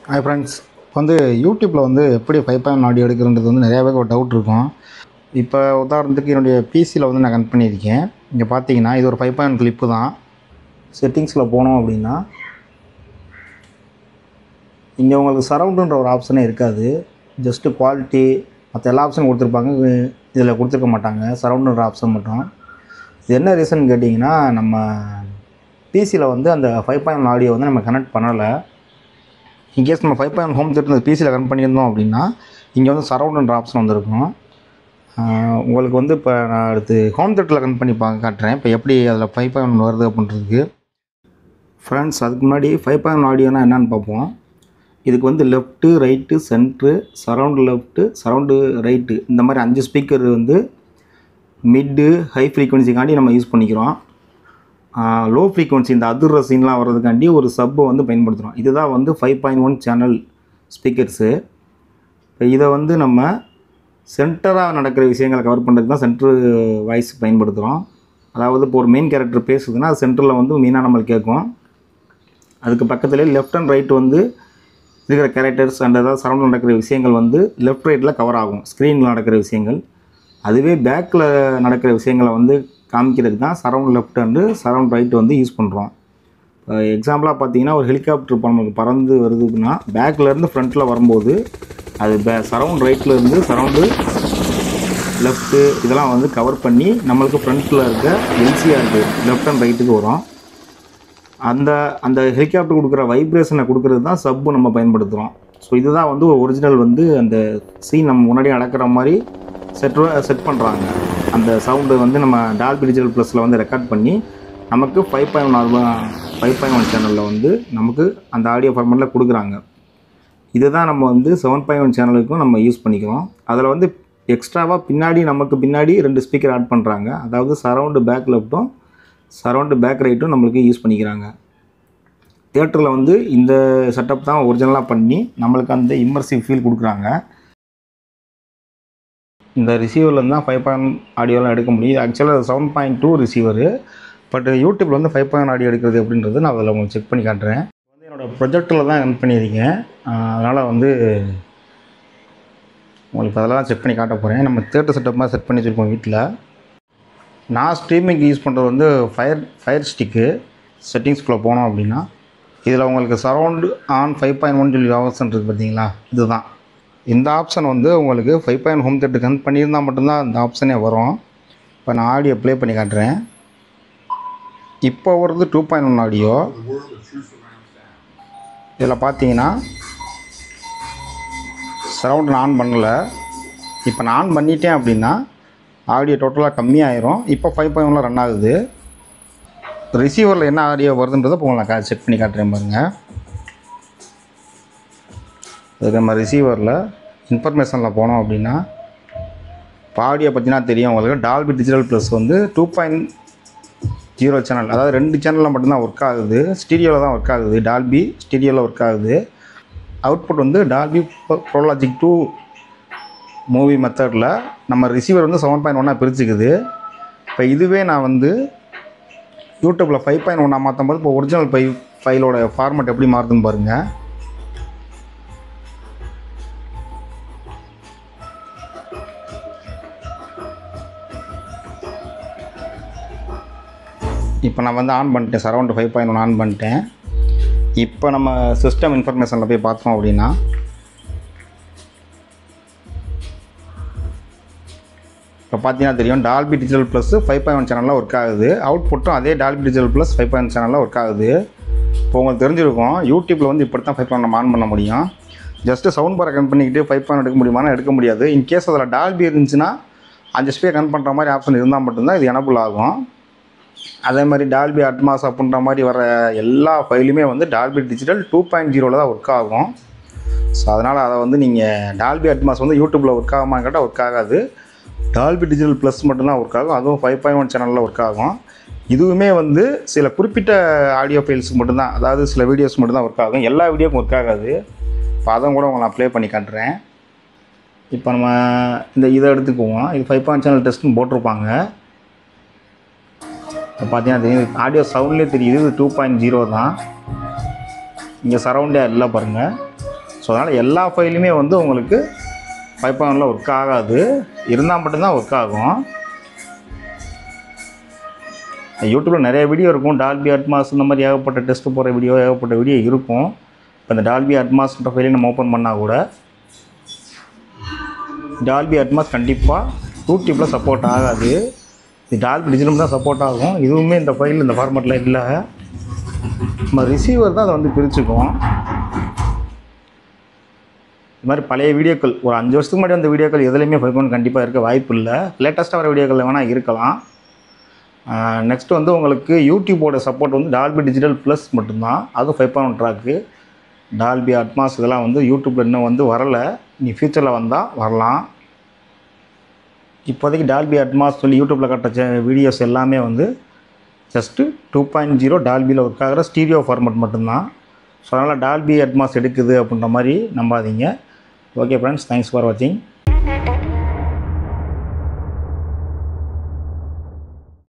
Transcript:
Hi friends, இப்போ வந்து யூடியூப்பில் வந்து எப்படி 5.1 ஆடியோ எடுக்கிறன்றது வந்து நிறையா பேருக்கு ஒரு டவுட் இருக்கும். இப்போ உதாரணத்துக்கு என்னுடைய பிசியில் வந்து நான் கனெக்ட் பண்ணியிருக்கேன். இங்கே பார்த்தீங்கன்னா இது ஒரு 5.1 கிளிப்பு தான். செட்டிங்ஸில் போனோம் அப்படின்னா இங்கே உங்களுக்கு சரவுண்டுன்ற ஒரு ஆப்ஷனே இருக்காது. ஜஸ்ட்டு குவாலிட்டி மற்ற எல்லா ஆப்ஷனும் கொடுத்துருப்பாங்க, இதில் கொடுத்துருக்க மாட்டாங்க. சரவுண்டுன்ற ஆப்ஷன் மட்டும். இது என்ன ரீசன் கேட்டிங்கன்னா, நம்ம பிசியில் வந்து அந்த 5.1 ஆடியோ வந்து நம்ம கனெக்ட் பண்ணலை. இன்கேஸ் நம்ம 5.1 ஹோம் தியேட்டர் பிசியில் கனெக்ட் பண்ணியிருந்தோம் அப்படின்னா இங்கே வந்து சரவுண்டுன்ற ஆப்ஷன் வந்துருக்கும். உங்களுக்கு வந்து இப்போ நான் அடுத்து ஹோம் தியேட்டரில் கனெக்ட் பண்ணி காட்டுறேன். இப்போ எப்படி அதில் 5.1 வருது அப்படின்றதுக்கு. ஃப்ரெண்ட்ஸ், அதுக்கு முன்னாடி 5.1 ஆடியோனா என்னென்னு பார்ப்போம். இதுக்கு வந்து left, right, centre, surround left, surround right, இந்த மாதிரி 5 ஸ்பீக்கர் வந்து மிட்டு ஹை ஃப்ரீக்வன்சிக்காண்டி நம்ம யூஸ் பண்ணிக்கிறோம். லோ ஃப்ரீக்வன்சி இந்த அதிர்ற சீன்லாம் வர்றதுக்காண்டி ஒரு சப்பை வந்து பயன்படுத்துகிறோம். இதுதான் வந்து 5.1 சேனல் ஸ்பீக்கர்ஸு. இப்போ இதை வந்து நம்ம சென்டராக நடக்கிற விஷயங்களை கவர் பண்ணுறதுக்கு தான் சென்ட்ரு வாய்ஸ் பயன்படுத்துகிறோம். அதாவது இப்போ ஒரு மெயின் கேரக்டர் பேசுதுன்னா அது சென்டரில் வந்து மெயினாக நம்மளுக்கு கேட்கும். அதுக்கு பக்கத்துலேயே லெஃப்ட் அண்ட் ரைட் வந்து இருக்கிற கேரக்டர்ஸ் அண்ட் ஏதாவது சரௌண்ட் நடக்கிற விஷயங்கள் வந்து லெஃப்ட் ரைட்டில் கவர் ஆகும். ஸ்க்ரீனில் நடக்கிற விஷயங்கள். அதுவே பேக்கில் நடக்கிற விஷயங்களை வந்து காமிக்கிறதுக்கு தான் surround left and surround right வந்து யூஸ் பண்ணுறோம். இப்போ எக்ஸாம்பிளாக பார்த்தீங்கன்னா, ஒரு ஹெலிகாப்டர் இப்போ நமக்கு பறந்து வருதுன்னா பேக்கிலேருந்து ஃப்ரண்ட்டில் வரும்போது அது சரவுண்ட் ரைட்லேருந்து சரவுண்டு லெஃப்ட்டு இதெல்லாம் வந்து கவர் பண்ணி நம்மளுக்கு ஃப்ரண்ட்டில் இருக்க எல்சிஆருக்கு லெஃப்ட் அண்ட் ரைட்டுக்கு வரும். அந்த ஹெலிகாப்டர் கொடுக்குற வைப்ரேஷனை கொடுக்குறது தான் சப்பு நம்ம பயன்படுத்துகிறோம். ஸோ இதுதான் வந்து ஒரிஜினல் வந்து அந்த சீன் நம்ம முன்னாடி நடக்கிற மாதிரி செட் பண்ணுறாங்க. அந்த சவுண்டு வந்து நம்ம டால்பி டிஜிட்டல் ப்ளஸில் வந்து ரெக்கார்ட் பண்ணி நமக்கு 5.1 சேனலில் வந்து நமக்கு அந்த ஆடியோ ஃபார்மேட்டில் கொடுக்குறாங்க. இதுதான் நம்ம வந்து 7.1 சேனலுக்கும் நம்ம யூஸ் பண்ணிக்கிறோம். அதில் வந்து எக்ஸ்ட்ராவாக நமக்கு பின்னாடி 2 ஸ்பீக்கர் ஆட் பண்ணுறாங்க. அதாவது சரவுண்டு பேக் லெஃப்ட்டும் சரவுண்டு பேக் ரைட்டும் நம்மளுக்கு யூஸ் பண்ணிக்கிறாங்க. தியேட்டரில் வந்து இந்த செட்டப் தான் ஒரிஜினலாக பண்ணி நம்மளுக்கு அந்த இம்மர்சிவ் ஃபீல் கொடுக்குறாங்க. இந்த ரிசீவர்லேருந்து தான் 5.1 ஆடியோலாம் எடுக்க முடியும். ஆக்சுவலாக 7.2 ரிசீவரு. பட் யூடியூப்பில் வந்து 5.1 ஆடியோ எடுக்கிறது அப்படின்றது நான் அதில் உங்களுக்கு செக் பண்ணி காட்டுறேன். வந்து என்னோடய ப்ரொஜெக்டில் தான் கனெக்ட் பண்ணியிருக்கேன். அதனால் வந்து உங்களுக்கு அதெல்லாம் செக் பண்ணி காட்ட போகிறேன். நம்ம தியேட்டர் செட்டப் மாதிரி செட் பண்ணி வச்சுருக்கோம் வீட்டில். நான் ஸ்ட்ரீமிங்க்கு யூஸ் பண்ணுறது வந்து ஃபயர் ஸ்டிக்கு. செட்டிங்ஸ்குள்ளே போனோம் அப்படின்னா இதில் உங்களுக்கு சரவுண்டு ஆன் 5.1 சொல்லி ஆப்ஷன் இருக்குது பார்த்தீங்களா, இதுதான். இந்த ஆப்ஷன் வந்து உங்களுக்கு 5.1 ஹோம் தியேட்டர் கனெக்ட் பண்ணியிருந்தால் மட்டும்தான் இந்த ஆப்ஷனே வரும். இப்போ நான் ஆடியோ ப்ளே பண்ணி காட்டுறேன். இப்போ வருது 2.1 ஆடியோ. இதில் பார்த்தீங்கன்னா சரவுண்ட் நான் ஆன் பண்ணலை. இப்போ நான் ஆன் பண்ணிட்டேன் அப்படின்னா ஆடியோ டோட்டலாக கம்மியாயிரும். இப்போ 5.1 ரன் ஆகுது. ரிசீவரில் என்ன ஆடியோ வருதுன்றதை இப்போ நான் செக் பண்ணி காட்டுறேன் பாருங்கள். அதுக்கு நம்ம ரிசீவரில் இன்ஃபர்மேஷனில் போனோம் அப்படின்னா இப்போ ஆடியோ பார்த்தீங்கன்னா தெரியும் உங்களுக்கு. டால்பி டிஜிட்டல் ப்ளஸ் வந்து 2.0 சேனல், அதாவது 2 சேனலில் மட்டும்தான் ஒர்க் ஆகுது. ஸ்டீரியோவில் தான் ஒர்க் ஆகுது. டால்பி ஸ்டீரியோவில் ஒர்க் ஆகுது. அவுட்புட் வந்து டால்பி ப்ரோலாஜிக் 2 மூவி மெத்தடில் நம்ம ரிசீவர் வந்து 7.1 பிரிச்சுக்குது. இப்போ இதுவே நான் வந்து யூடியூப்பில் 5.1 மாற்றும் போது இப்போ ஒரிஜினல் ஃபைலோட ஃபார்மேட் எப்படி மாறுதுன்னு பாருங்கள். இப்போ நான் வந்து ஆன் பண்ணிட்டேன், சரவுண்டு 5.1 ஆன் பண்ணிட்டேன். இப்போ நம்ம சிஸ்டம் இன்ஃபர்மேஷனில் போய் பார்த்தோம் அப்படின்னா இப்போ பார்த்தீங்கன்னா தெரியும் டால்பி டிஜிட்டல் ப்ளஸ் 5.1 சேனலில் ஒர்க் ஆகுது. அவுட்புட்டும் அதே டால்பி டிஜிட்டல் ப்ளஸ் 5.1 சேனலில் ஒர்க் ஆகுது. இப்போ உங்களுக்கு தெரிஞ்சிருக்கும் யூடியூப்பில் வந்து இப்படி தான் 5.1 நம்ம ஆன் பண்ண முடியும். ஜஸ்ட்டு சவுண்ட் பாரை கனெக்ட் பண்ணிக்கிட்டு 5.1 எடுக்க முடியுமானா எடுக்க முடியாது. இன்கேஸ் அதில் டால்பி இருந்துச்சுன்னா 5 ஸ்பீக்கர் கனெக்ட் பண்ணுற மாதிரி ஆப்ஷன் இருந்தால் மட்டும்தான் இது எனபிள் ஆகும். அதே மாதிரி டால்பி அட்மாஸ் அப்படின்ற மாதிரி வர எல்லா ஃபைலுமே வந்து டால்பி டிஜிட்டல் 2.0 தான் ஒர்க் ஆகும். ஸோ அதனால் அதை வந்து நீங்கள் டால்பி அட்மாஸ் வந்து யூடியூப்பில் ஒர்க் ஆகுமான்னு கேட்டால் ஒர்க் ஆகாது. டால்பி டிஜிட்டல் ப்ளஸ் மட்டும்தான் ஒர்க் ஆகும். அதுவும் 5.1 சேனலில் ஒர்க் ஆகும். இதுவுமே வந்து சில குறிப்பிட்ட ஆடியோ ஃபைல்ஸுக்கு மட்டும்தான், அதாவது சில வீடியோஸ் மட்டும்தான் ஒர்க் ஆகும். எல்லா வீடியோக்கும் ஒர்க் ஆகாது. இப்போ அதை கூட உங்களை நான் ப்ளே பண்ணி காட்டுறேன். இப்போ நம்ம இதை எடுத்துக்குவோம். இது 5.1 சேனல் டெஸ்ட்டுன்னு போட்டிருப்பாங்க. இப்போ பார்த்தீங்கன்னா தெரியும், ஆடியோ சவுண்ட்லேயே தெரியுது இது 2.0 தான். இங்கே சரௌண்டியாக இல்லை பாருங்கள். ஸோ அதனால் எல்லா ஃபைலுமே வந்து உங்களுக்கு 5.1 ஒர்க் ஆகாது. இருந்தால் மட்டும்தான் ஒர்க் ஆகும். யூடியூப்பில் நிறைய வீடியோ இருக்கும். டால்பி அட்மாஸ் இந்த மாதிரி ஏகப்பட்ட டெஸ்ட்டு போகிற வீடியோ ஏகப்பட்ட வீடியோ இருக்கும். இப்போ இந்த டால்பி அட்மாஸ்ன்ற ஃபைலை நம்ம ஓப்பன் பண்ணால் கூட டால்பி அட்மாஸ் கண்டிப்பாக யூடியூப்பில் சப்போர்ட் ஆகாது. இது டால்பி டிஜிட்டல் தான் சப்போர்ட் ஆகும். இதுவுமே இந்த ஃபைல் இந்த ஃபார்மேட்டில் இல்லை. நம்ம ரிசீவர் தான் அதை வந்து பிரிச்சுக்கும். இது மாதிரி பழைய வீடியோக்கள் ஒரு 5 வருஷத்துக்கு முன்னாடி அந்த வீடியோக்கள் எதுலேயுமே 5.1 கண்டிப்பாக இருக்க வாய்ப்பு இல்லை. லேட்டஸ்ட்டாக வர வீடியோக்கள் வேணால் இருக்கலாம். நெக்ஸ்ட்டு வந்து உங்களுக்கு யூடியூப்போட சப்போர்ட் வந்து டால்பி டிஜிட்டல் ப்ளஸ் மட்டும்தான். அதுவும் 5.1 ட்ராக்கு. டால்பி அட்மாஸ் இதெல்லாம் வந்து யூடியூப்பில் இன்னும் வந்து வரலை. நீ ஃப்யூச்சரில் வந்தால் வரலாம். இப்போதைக்கு டால்பி அட்மாஸ் சொல்லி யூடியூப்பில் கட்ட வீடியோஸ் எல்லாமே வந்து ஜஸ்ட்டு 2.0 டால்பியில் ஒர்க் ஆகிற ஸ்டீரியோ ஃபார்மேட் மட்டும்தான். ஸோ அதனால் டால்பி அட்மாஸ் எடுக்குது அப்படின்ற மாதிரி நம்பாதீங்க. ஓகே ஃப்ரெண்ட்ஸ், தேங்க்ஸ் ஃபார் வாட்சிங்.